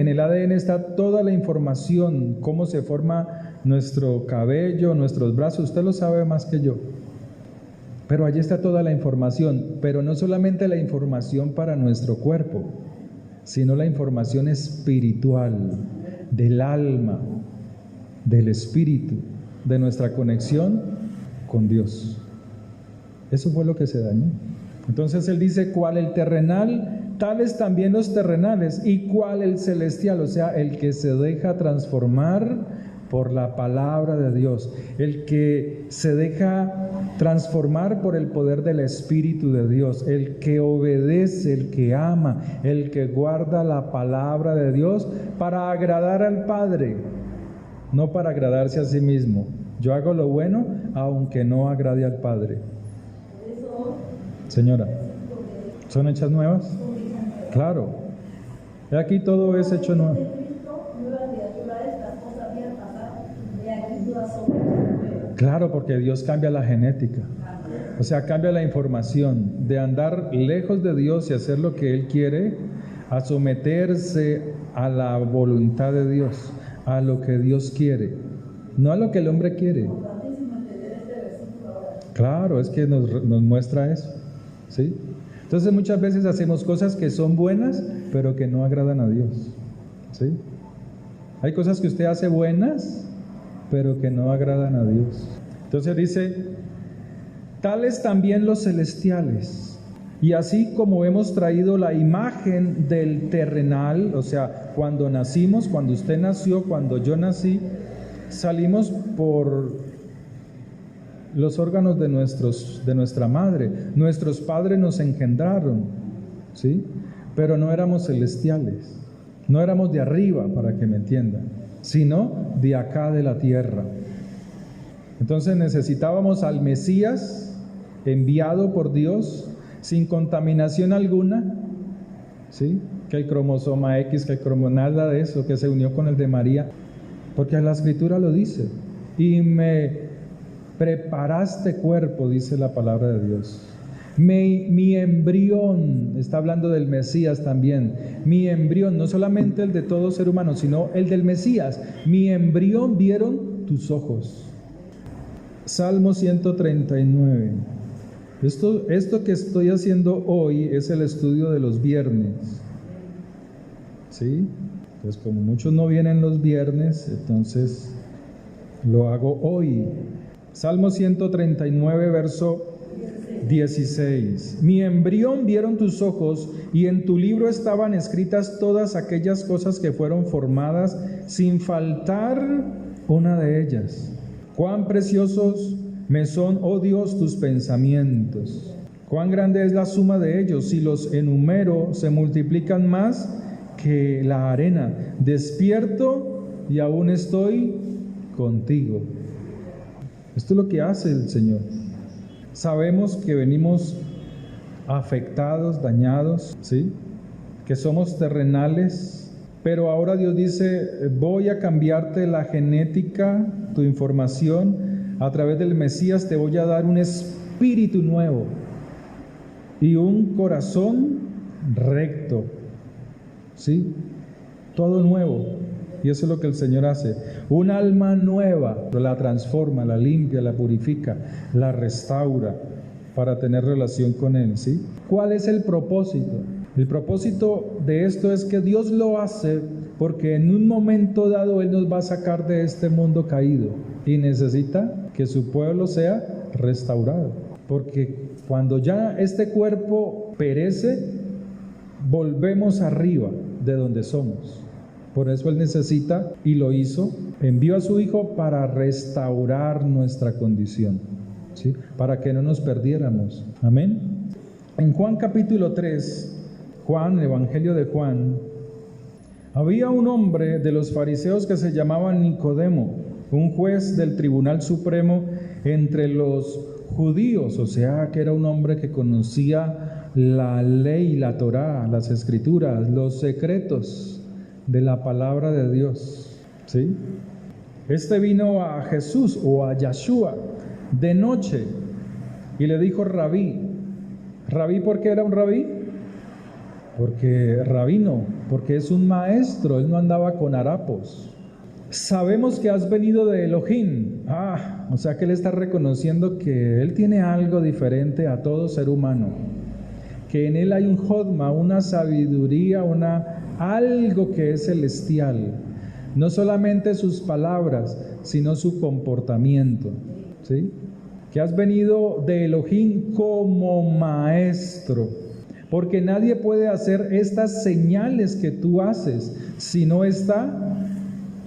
el ADN está toda la información, cómo se forma nuestro cabello, nuestros brazos. Usted lo sabe más que yo, pero allí está toda la información, pero no solamente la información para nuestro cuerpo, sino la información espiritual del alma, del espíritu, de nuestra conexión con Dios. Eso fue lo que se dañó. Entonces él dice, ¿cuál el terrenal? Tales también los terrenales. ¿Y cuál el celestial? O sea, el que se deja transformar por la palabra de Dios, el que se deja transformar por el poder del Espíritu de Dios, el que obedece, el que ama, el que guarda la palabra de Dios para agradar al Padre, no para agradarse a sí mismo. Yo hago lo bueno aunque no agrade al Padre. Señora, ¿son hechas nuevas? Claro. Aquí todo es hecho nuevo. Claro, porque Dios cambia la genética. O sea, cambia la información. De andar lejos de Dios y hacer lo que Él quiere, a someterse a la voluntad de Dios, a lo que Dios quiere, no a lo que el hombre quiere. Claro, es que nos muestra eso, ¿sí? Entonces muchas veces hacemos cosas que son buenas, pero que no agradan a Dios, ¿sí? Hay cosas que usted hace buenas, pero que no agradan a Dios. Entonces dice, tales también los celestiales. Y así como hemos traído la imagen del terrenal, o sea, cuando nacimos, cuando usted nació, cuando yo nací, salimos por los órganos de nuestra madre. Nuestros padres nos engendraron, ¿sí? Pero no éramos celestiales, no éramos de arriba, para que me entiendan, sino de acá de la tierra. Entonces necesitábamos al Mesías enviado por Dios, sin contaminación alguna, ¿sí? Que el cromosoma X, que el nada de eso, que se unió con el de María, porque la Escritura lo dice. Y me preparaste cuerpo, dice la palabra de Dios. Mi embrión, está hablando del Mesías también, mi embrión, no solamente el de todo ser humano, sino el del Mesías. Mi embrión vieron tus ojos. Salmo 139. Esto que estoy haciendo hoy es el estudio de los viernes, ¿sí? Pues como muchos no vienen los viernes, entonces lo hago hoy. Salmo 139, verso 16. Mi embrión vieron tus ojos, y en tu libro estaban escritas todas aquellas cosas que fueron formadas, sin faltar una de ellas. Cuán preciosos me son, oh Dios, tus pensamientos. Cuán grande es la suma de ellos. Si los enumero, se multiplican más que la arena. Despierto y aún estoy contigo. Esto es lo que hace el Señor. Sabemos que venimos afectados, dañados, ¿sí? Que somos terrenales, pero ahora Dios dice, voy a cambiarte la genética, tu información, a través del Mesías te voy a dar un espíritu nuevo y un corazón recto, ¿sí? Todo nuevo. Y eso es lo que el Señor hace. Un alma nueva, la transforma, la limpia, la purifica, la restaura para tener relación con Él, ¿sí? ¿Cuál es el propósito? El propósito de esto es que Dios lo hace porque en un momento dado Él nos va a sacar de este mundo caído y necesita que su pueblo sea restaurado. Porque cuando ya este cuerpo perece, volvemos arriba de donde somos. Por eso Él necesita, y lo hizo, envió a su Hijo para restaurar nuestra condición, ¿sí? Para que no nos perdiéramos. Amén. En Juan capítulo 3, Juan, el Evangelio de Juan, había un hombre de los fariseos que se llamaba Nicodemo, un juez del Tribunal Supremo entre los judíos, o sea que era un hombre que conocía la ley, la Torá, las Escrituras, los secretos de la palabra de Dios, ¿sí? Este vino a Jesús o a Yeshua de noche y le dijo rabí. ¿Rabí por qué era un rabí? Porque rabino, porque es un maestro, él no andaba con harapos. Sabemos que has venido de Elohim. O sea que él está reconociendo que él tiene algo diferente a todo ser humano, que en él hay un jodma, una sabiduría, algo que es celestial. No solamente sus palabras, sino su comportamiento, ¿sí? Que has venido de Elohim como maestro, porque nadie puede hacer estas señales que tú haces si no está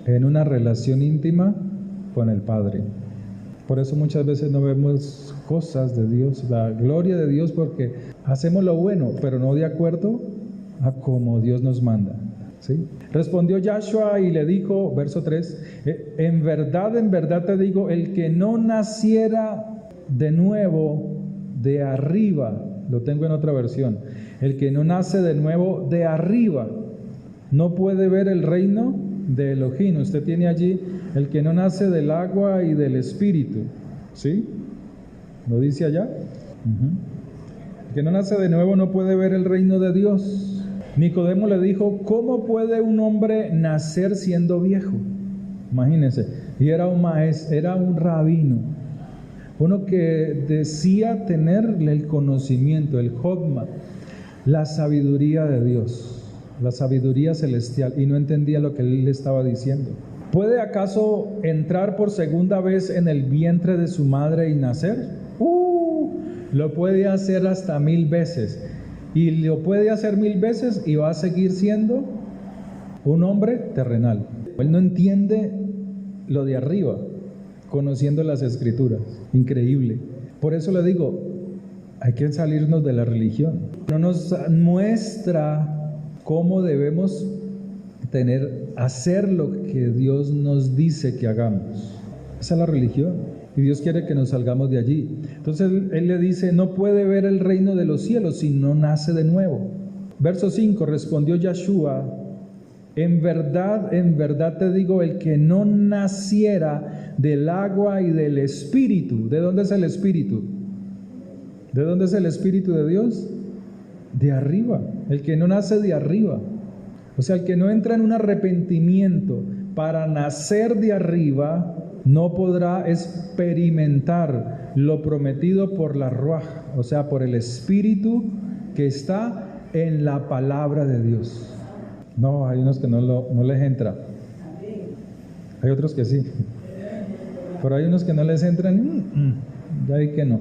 en una relación íntima con el Padre. Por eso muchas veces no vemos cosas de Dios, la gloria de Dios, porque hacemos lo bueno, pero no de acuerdo a como Dios nos manda, ¿sí? Respondió Yahshua y le dijo, verso 3, en verdad te digo, el que no naciera de nuevo de arriba, lo tengo en otra versión, el que no nace de nuevo de arriba, no puede ver el reino de Elohim. Usted tiene allí, el que no nace del agua y del espíritu, ¿sí? ¿Lo dice allá? El que no nace de nuevo no puede ver el reino de Dios. Nicodemo le dijo, ¿cómo puede un hombre nacer siendo viejo? Imagínense, y era un maestro, era un rabino, uno que decía tener el conocimiento, el jodma, la sabiduría de Dios, la sabiduría celestial, y no entendía lo que él le estaba diciendo. ¿Puede acaso entrar por segunda vez en el vientre de su madre y nacer? Lo puede hacer hasta 1000 veces, y lo puede hacer 1000 veces y va a seguir siendo un hombre terrenal. Él no entiende lo de arriba, conociendo las escrituras. Increíble. Por eso le digo, hay que salirnos de la religión. No nos muestra cómo debemos hacer lo que Dios nos dice que hagamos. Esa es la religión, y Dios quiere que nos salgamos de allí. Entonces Él le dice, no puede ver el reino de los cielos si no nace de nuevo. Verso 5, respondió Yahshua, en verdad te digo, el que no naciera del agua y del espíritu. ¿De dónde es el espíritu? ¿De dónde es el espíritu de Dios? De arriba. El que no nace de arriba. O sea, el que no entra en un arrepentimiento para nacer de arriba, no podrá experimentar lo prometido por la Ruaj, o sea, por el espíritu que está en la palabra de Dios. No, hay unos que no les entra. Hay otros que sí. Pero hay unos que no les entran, ya hay que no.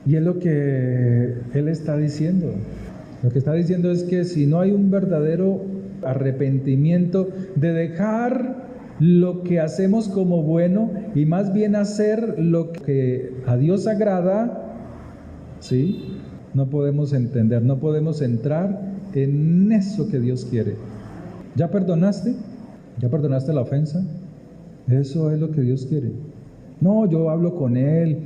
Y es lo que Él está diciendo. Lo que está diciendo es que si no hay un verdadero arrepentimiento de dejar lo que hacemos como bueno y más bien hacer lo que a Dios agrada, ¿sí? No podemos entender, no podemos entrar en eso que Dios quiere. ¿Ya perdonaste? ¿Ya perdonaste la ofensa? Eso es lo que Dios quiere. No, yo hablo con Él,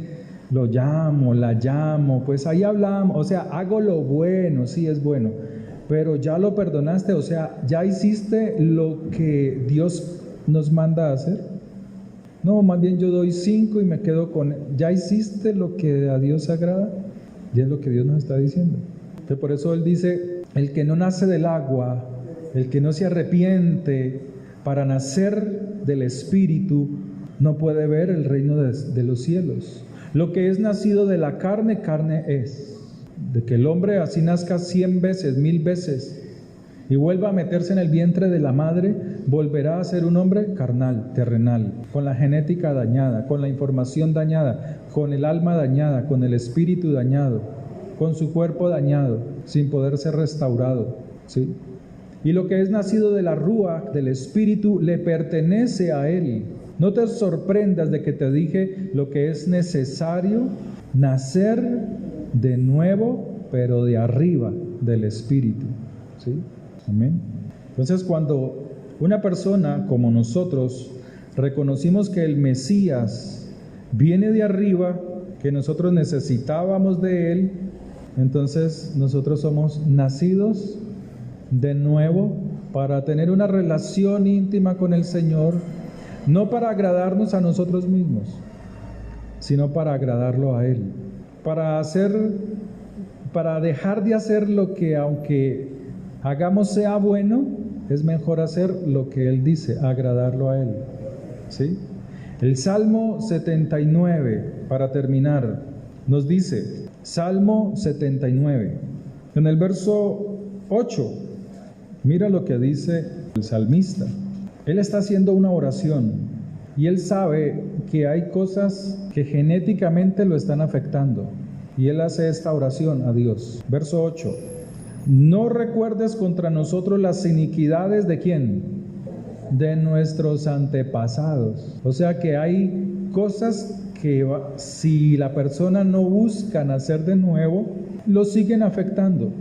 lo llamo, la llamo, pues ahí hablamos, o sea, hago lo bueno, sí es bueno, pero ya lo perdonaste, o sea, ya hiciste lo que Dios nos manda a hacer. No, más bien yo doy 5 y me quedo con Él. ¿Ya hiciste lo que a Dios agrada? Y es lo que Dios nos está diciendo. Entonces, por eso Él dice, el que no nace del agua, el que no se arrepiente para nacer del Espíritu, no puede ver el reino de los cielos. Lo que es nacido de la carne, carne es. De que el hombre así nazca 100 veces, 1000 veces, y vuelva a meterse en el vientre de la madre, volverá a ser un hombre carnal, terrenal, con la genética dañada, con la información dañada, con el alma dañada, con el espíritu dañado, con su cuerpo dañado, sin poder ser restaurado, ¿sí? Y lo que es nacido de la Ruach, del Espíritu, le pertenece a Él. No te sorprendas de que te dije lo que es necesario, nacer de nuevo, pero de arriba, del Espíritu. ¿Sí? Amén. Entonces, cuando una persona como nosotros reconocimos que el Mesías viene de arriba, que nosotros necesitábamos de Él, entonces nosotros somos nacidos de nuevo para tener una relación íntima con el Señor, no para agradarnos a nosotros mismos, sino para agradarlo a Él, para dejar de hacer lo que aunque hagamos sea bueno, es mejor hacer lo que Él dice, agradarlo a Él, ¿sí? El Salmo 79, para terminar, nos dice, Salmo 79, En el verso 8, mira lo que dice el salmista. Él está haciendo una oración y él sabe que hay cosas que genéticamente lo están afectando. Y él hace esta oración a Dios. Verso 8. No recuerdes contra nosotros las iniquidades ¿de quién? De nuestros antepasados. O sea que hay cosas que si la persona no busca nacer de nuevo, lo siguen afectando.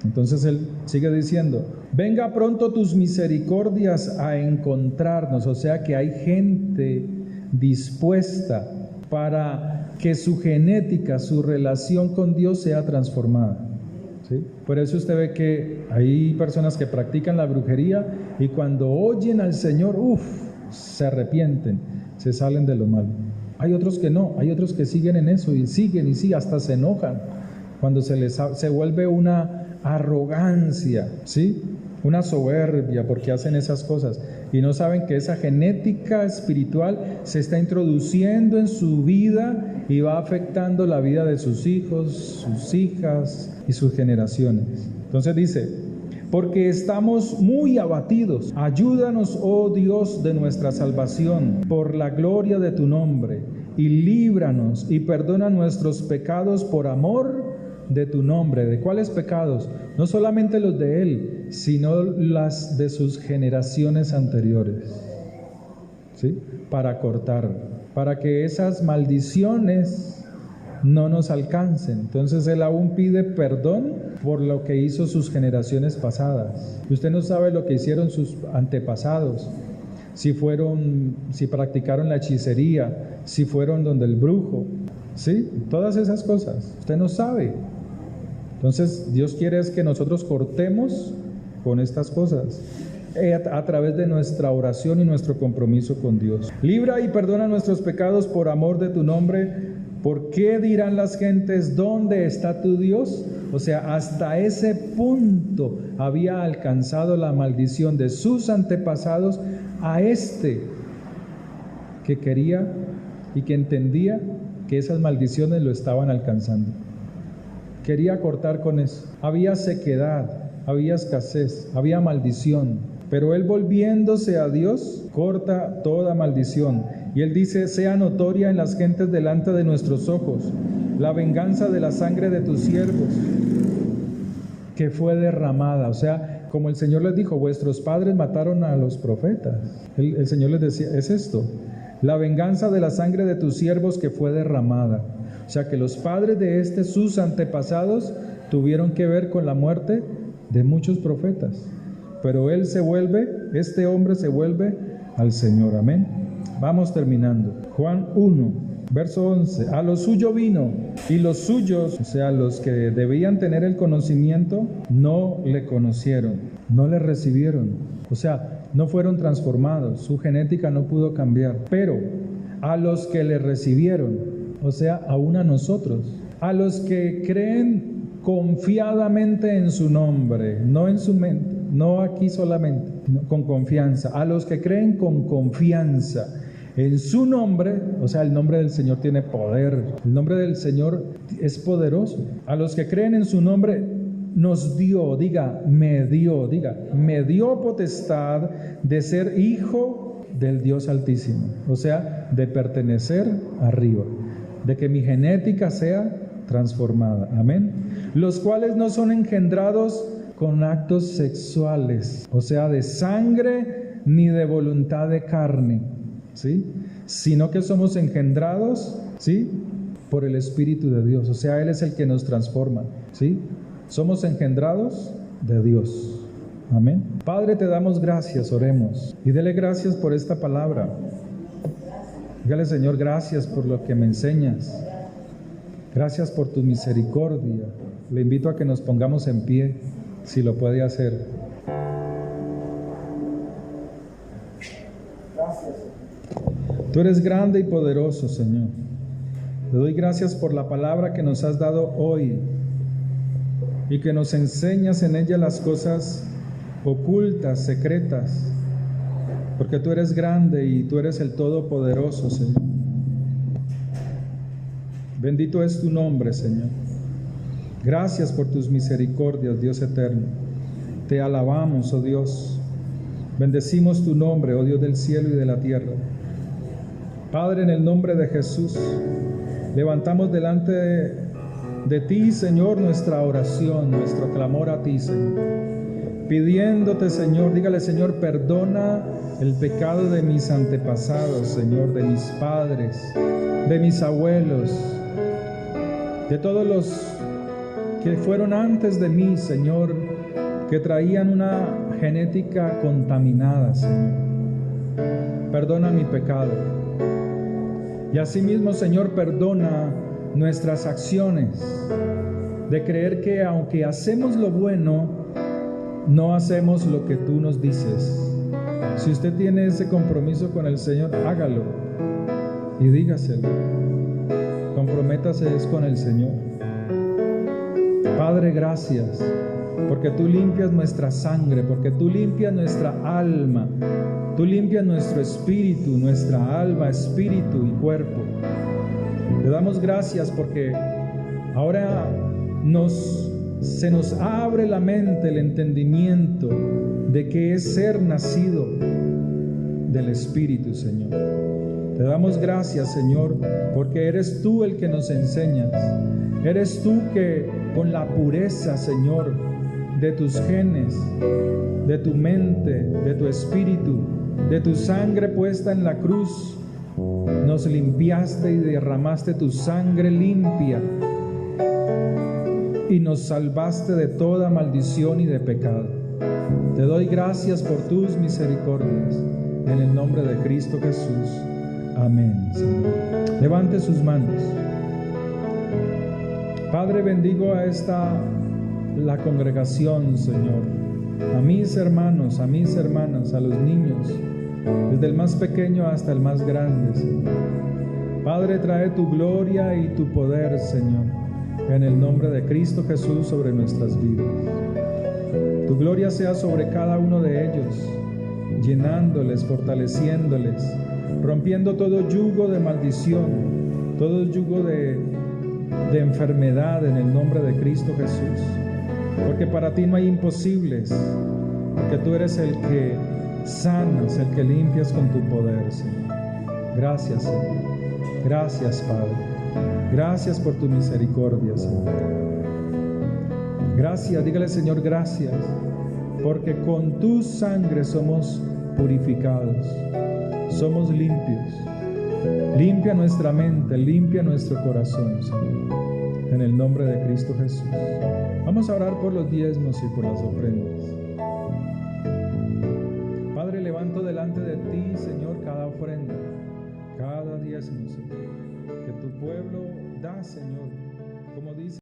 Entonces él sigue diciendo, venga pronto tus misericordias a encontrarnos. O sea que hay gente dispuesta para que su genética, su relación con Dios sea transformada. ¿Sí? Por eso usted ve que hay personas que practican la brujería y cuando oyen al Señor, se arrepienten, se salen de lo malo. Hay otros que no, hay otros que siguen en eso y siguen y sí, hasta se enojan cuando se vuelve una arrogancia, ¿sí? Una soberbia porque hacen esas cosas y no saben que esa genética espiritual se está introduciendo en su vida y va afectando la vida de sus hijos, sus hijas y sus generaciones. Entonces dice, porque estamos muy abatidos, ayúdanos, oh Dios de nuestra salvación, por la gloria de tu nombre, y líbranos y perdona nuestros pecados por amor de tu nombre. ¿De cuáles pecados? No solamente los de él, sino las de sus generaciones anteriores, ¿sí? Para cortar, para que esas maldiciones no nos alcancen. Entonces él aún pide perdón por lo que hizo sus generaciones pasadas. Usted no sabe lo que hicieron sus antepasados, si practicaron la hechicería, si fueron donde el brujo, ¿sí? Todas esas cosas, usted no sabe. Entonces Dios quiere es que nosotros cortemos con estas cosas a través de nuestra oración y nuestro compromiso con Dios. Libra y perdona nuestros pecados por amor de tu nombre. ¿Por qué dirán las gentes, ¿dónde está tu Dios? O sea, hasta ese punto había alcanzado la maldición de sus antepasados a este que quería y que entendía que esas maldiciones lo estaban alcanzando. Quería cortar con eso. Había sequedad, había escasez, había maldición. Pero él, volviéndose a Dios, corta toda maldición. Y él dice, sea notoria en las gentes delante de nuestros ojos la venganza de la sangre de tus siervos que fue derramada. O sea, como el Señor les dijo, vuestros padres mataron a los profetas. El Señor les decía, es esto, la venganza de la sangre de tus siervos que fue derramada. O sea que los padres de sus antepasados, tuvieron que ver con la muerte de muchos profetas. Pero este hombre se vuelve al Señor. Amén. Vamos terminando. Juan 1, verso 11. A lo suyo vino, y los suyos, o sea, los que debían tener el conocimiento, no le conocieron, no le recibieron. O sea, no fueron transformados, su genética no pudo cambiar. Pero a los que le recibieron, o sea, aún a nosotros, a los que creen confiadamente en su nombre, no en su mente, no aquí solamente, sino con confianza, a los que creen con confianza en su nombre, o sea, el nombre del Señor tiene poder, el nombre del Señor es poderoso, a los que creen en su nombre nos dio, me dio potestad de ser hijo del Dios Altísimo, o sea, de pertenecer arriba, de que mi genética sea transformada. Amén. Los cuales no son engendrados con actos sexuales, o sea, de sangre ni de voluntad de carne, ¿sí? Sino que somos engendrados, ¿sí? Por el Espíritu de Dios, o sea, Él es el que nos transforma, ¿sí? Somos engendrados de Dios. Amén. Padre, te damos gracias, oremos, y dele gracias por esta palabra. Dígale, Señor, gracias por lo que me enseñas. Gracias por tu misericordia. Le invito a que nos pongamos en pie, si lo puede hacer. Gracias. Tú eres grande y poderoso, Señor. Te doy gracias por la palabra que nos has dado hoy y que nos enseñas en ella las cosas ocultas, secretas, porque tú eres grande y tú eres el Todopoderoso, Señor. Bendito es tu nombre, Señor. Gracias por tus misericordias, Dios eterno. Te alabamos, oh Dios. Bendecimos tu nombre, oh Dios del cielo y de la tierra. Padre, en el nombre de Jesús, levantamos delante de ti, Señor, nuestra oración, nuestro clamor a ti, Señor. Pidiéndote, Señor, dígale, Señor, perdona el pecado de mis antepasados, Señor, de mis padres, de mis abuelos, de todos los que fueron antes de mí, Señor, que traían una genética contaminada, Señor. Perdona mi pecado. Y asimismo, Señor, perdona nuestras acciones de creer que aunque hacemos lo bueno, no hacemos lo que tú nos dices. Si usted tiene ese compromiso con el Señor, hágalo y dígaselo. Comprométase con el Señor. Padre, gracias, porque tú limpias nuestra sangre, porque tú limpias nuestra alma, tú limpias nuestro espíritu, nuestra alma, espíritu y cuerpo. Te damos gracias porque ahora se nos abre la mente, el entendimiento de qué es ser nacido del Espíritu, Señor. Te damos gracias, Señor, porque eres tú el que nos enseñas. Eres tú que con la pureza, Señor, de tus genes, de tu mente, de tu espíritu, de tu sangre puesta en la cruz, nos limpiaste y derramaste tu sangre limpia y nos salvaste de toda maldición y de pecado. Te doy gracias por tus misericordias, en el nombre de Cristo Jesús. Amén, Señor. Levante sus manos. Padre, bendigo a la congregación, Señor, a mis hermanos, a mis hermanas, a los niños, desde el más pequeño hasta el más grande, Señor. Padre, trae tu gloria y tu poder, Señor, en el nombre de Cristo Jesús sobre nuestras vidas. Tu gloria sea sobre cada uno de ellos, llenándoles, fortaleciéndoles, rompiendo todo yugo de maldición, todo yugo de enfermedad en el nombre de Cristo Jesús. Porque para ti no hay imposibles, porque tú eres el que sanas, el que limpias con tu poder, Señor. Gracias, Señor. Gracias, Padre. Gracias por tu misericordia, Señor. Gracias, dígale, Señor, gracias, porque con tu sangre somos purificados, somos limpios. Limpia nuestra mente, limpia nuestro corazón, Señor, en el nombre de Cristo Jesús. Vamos a orar por los diezmos y por las ofrendas. Padre, levanto delante de ti, Señor, cada ofrenda, cada diezmo, Señor, que tu pueblo da, Señor, como dice